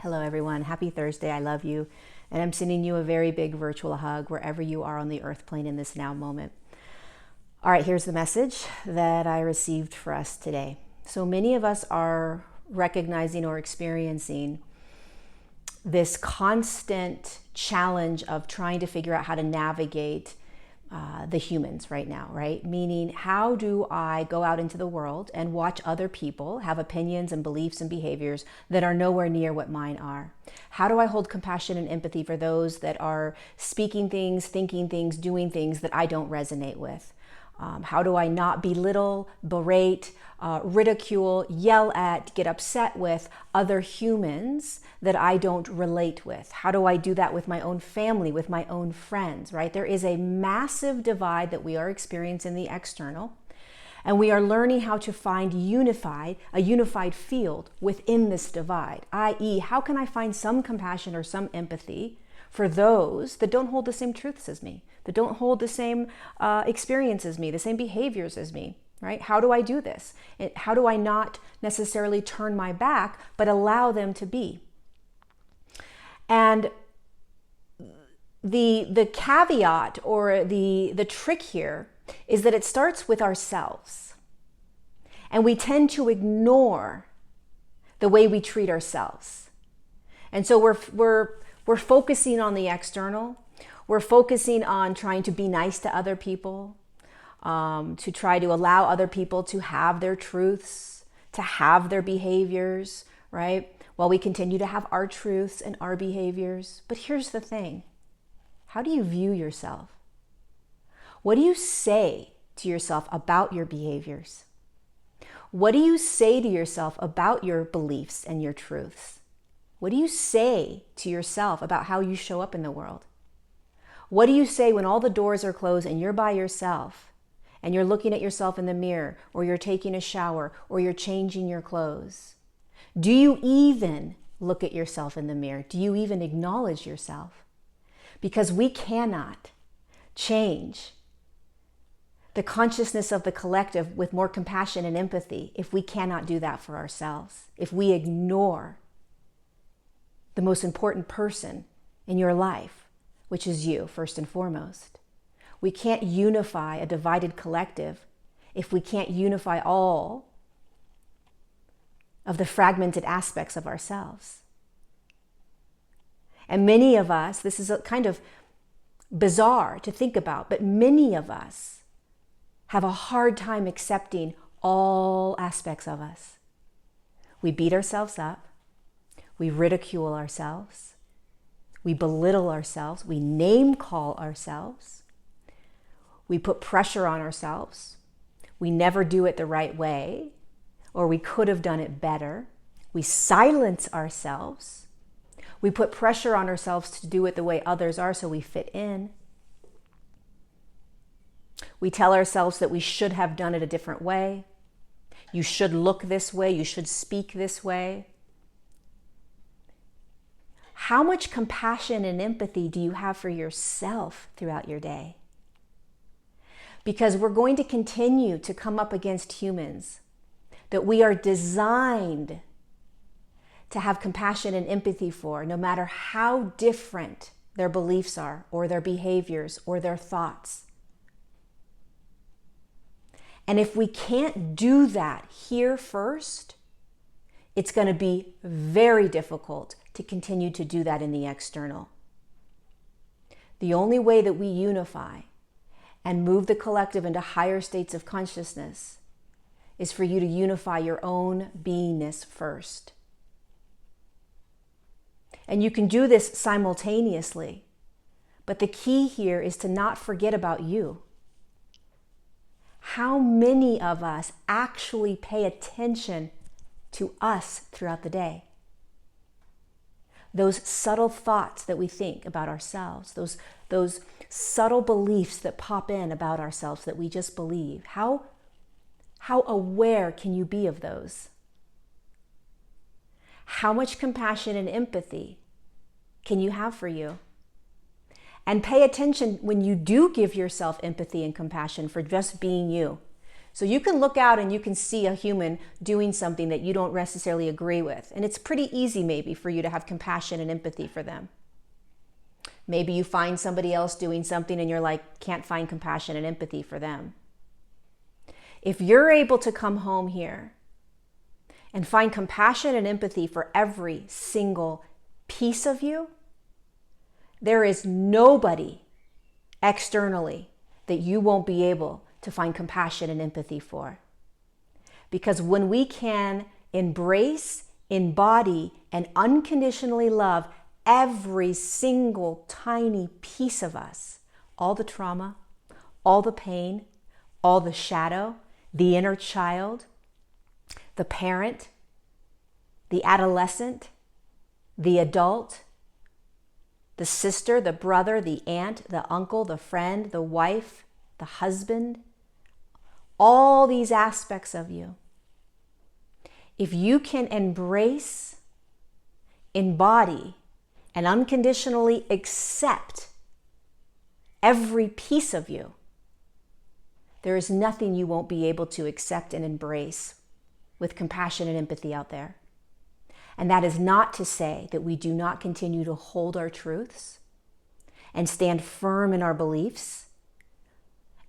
Hello everyone, happy Thursday, I love you, and I'm sending you a very big virtual hug wherever you are on the earth plane in this now moment. All right, here's the message that I received for us today. So many of us are recognizing or experiencing this constant challenge of trying to figure out how to navigate the humans right now, right? Meaning, how do I go out into the world and watch other people have opinions and beliefs and behaviors that are nowhere near what mine are? How do I hold compassion and empathy for those that are speaking things, thinking things, doing things that I don't resonate with? How do I not belittle, berate, ridicule, yell at, get upset with other humans that I don't relate with? How do I do that with my own family, with my own friends, right? There is a massive divide that we are experiencing in the external, and we are learning how to find a unified field within this divide, i.e., how can I find some compassion or some empathy for those that don't hold the same truths as me, that don't hold the same experience as me, the same behaviors as me, right? How do I do this? How do I not necessarily turn my back, but allow them to be? And the caveat or the trick here is that it starts with ourselves. And we tend to ignore the way we treat ourselves. And so we're focusing on the external. We're focusing on trying to be nice to other people, to try to allow other people to have their truths, to have their behaviors, right? While we continue to have our truths and our behaviors. But here's the thing. How do you view yourself? What do you say to yourself about your behaviors? What do you say to yourself about your beliefs and your truths? What do you say to yourself about how you show up in the world? What do you say when all the doors are closed and you're by yourself and you're looking at yourself in the mirror, or you're taking a shower, or you're changing your clothes? Do you even look at yourself in the mirror? Do you even acknowledge yourself? Because we cannot change the consciousness of the collective with more compassion and empathy if we cannot do that for ourselves, if we ignore the most important person in your life, which is you, first and foremost. We can't unify a divided collective if we can't unify all of the fragmented aspects of ourselves. And many of us, this is kind of bizarre to think about, but many of us have a hard time accepting all aspects of us. We beat ourselves up. We ridicule ourselves. We belittle ourselves. We name call ourselves. We put pressure on ourselves. We never do it the right way, or we could have done it better. We silence ourselves. We put pressure on ourselves to do it the way others are so we fit in. We tell ourselves that we should have done it a different way. You should look this way. You should speak this way. How much compassion and empathy do you have for yourself throughout your day? Because we're going to continue to come up against humans that we are designed to have compassion and empathy for, no matter how different their beliefs are, or their behaviors, or their thoughts. And if we can't do that here first, it's going to be very difficult to continue to do that in the external. The only way that we unify and move the collective into higher states of consciousness is for you to unify your own beingness first. And you can do this simultaneously, but the key here is to not forget about you. How many of us actually pay attention to us throughout the day? Those subtle thoughts that we think about ourselves, those subtle beliefs that pop in about ourselves that we just believe. How aware can you be of those? How much compassion and empathy can you have for you? And pay attention when you do give yourself empathy and compassion for just being you. So you can look out and you can see a human doing something that you don't necessarily agree with. And it's pretty easy maybe for you to have compassion and empathy for them. Maybe you find somebody else doing something and you're like, can't find compassion and empathy for them. If you're able to come home here and find compassion and empathy for every single piece of you, there is nobody externally that you won't be able to find compassion and empathy for. Because when we can embrace, embody, and unconditionally love every single tiny piece of us, all the trauma, all the pain, all the shadow, the inner child, the parent, the adolescent, the adult, the sister, the brother, the aunt, the uncle, the friend, the wife, the husband, all these aspects of you. If you can embrace, embody, and unconditionally accept every piece of you, there is nothing you won't be able to accept and embrace with compassion and empathy out there. And that is not to say that we do not continue to hold our truths and stand firm in our beliefs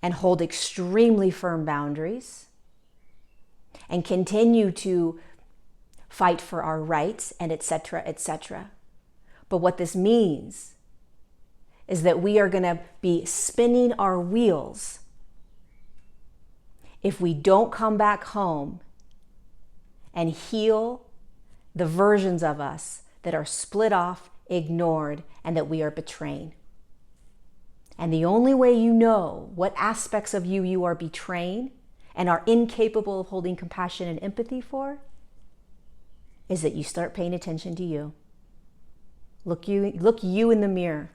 and hold extremely firm boundaries and continue to fight for our rights and etc., etc. But what this means is that we are going to be spinning our wheels if we don't come back home and heal the versions of us that are split off, ignored, and that we are betraying. And the only way you know what aspects of you you are betraying and are incapable of holding compassion and empathy for is that you start paying attention to you. Look you in the mirror.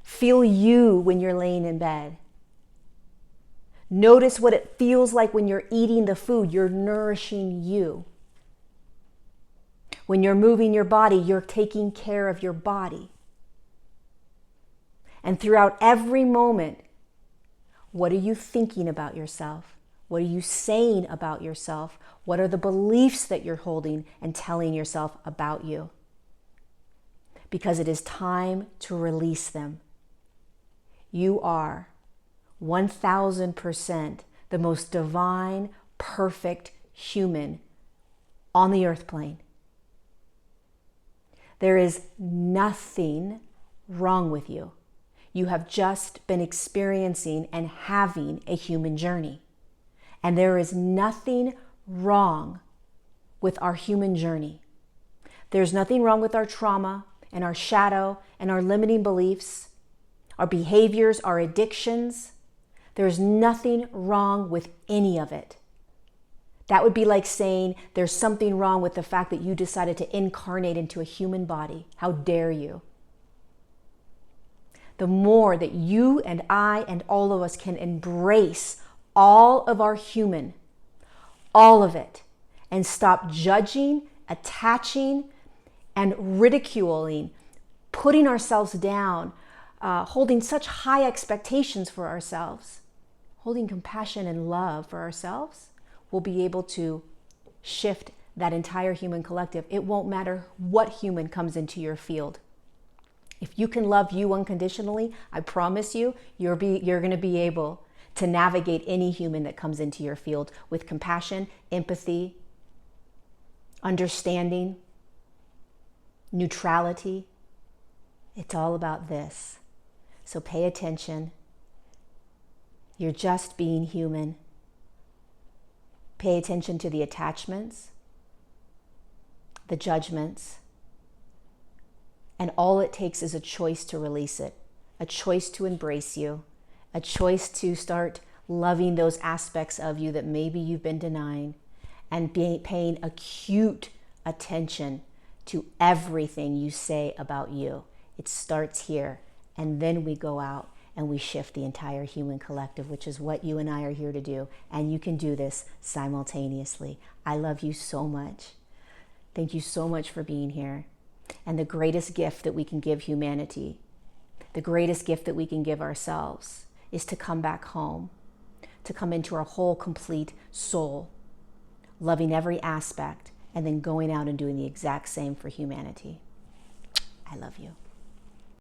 Feel you when you're laying in bed. Notice what it feels like when you're eating the food. You're nourishing you. When you're moving your body, you're taking care of your body. And throughout every moment, what are you thinking about yourself? What are you saying about yourself? What are the beliefs that you're holding and telling yourself about you? Because it is time to release them. You are 1000% the most divine, perfect human on the earth plane. There is nothing wrong with you. You have just been experiencing and having a human journey. And there is nothing wrong with our human journey. There's nothing wrong with our trauma and our shadow and our limiting beliefs, our behaviors, our addictions. There's nothing wrong with any of it. That would be like saying there's something wrong with the fact that you decided to incarnate into a human body. How dare you? The more that you and I and all of us can embrace all of our human, all of it, and stop judging, attaching, and ridiculing, putting ourselves down, holding such high expectations for ourselves, holding compassion and love for ourselves, we'll be able to shift that entire human collective. It won't matter what human comes into your field. If you can love you unconditionally, I promise you, you're going to be able to navigate any human that comes into your field with compassion, empathy, understanding, neutrality. It's all about this. So pay attention. You're just being human. Pay attention to the attachments, the judgments, and all it takes is a choice to release it, a choice to embrace you, a choice to start loving those aspects of you that maybe you've been denying, and paying acute attention to everything you say about you. It starts here, and then we go out and we shift the entire human collective, which is what you and I are here to do. And you can do this simultaneously. I love you so much. Thank you so much for being here. And the greatest gift that we can give humanity, the greatest gift that we can give ourselves, is to come back home, to come into our whole, complete soul, loving every aspect, and then going out and doing the exact same for humanity. I love you.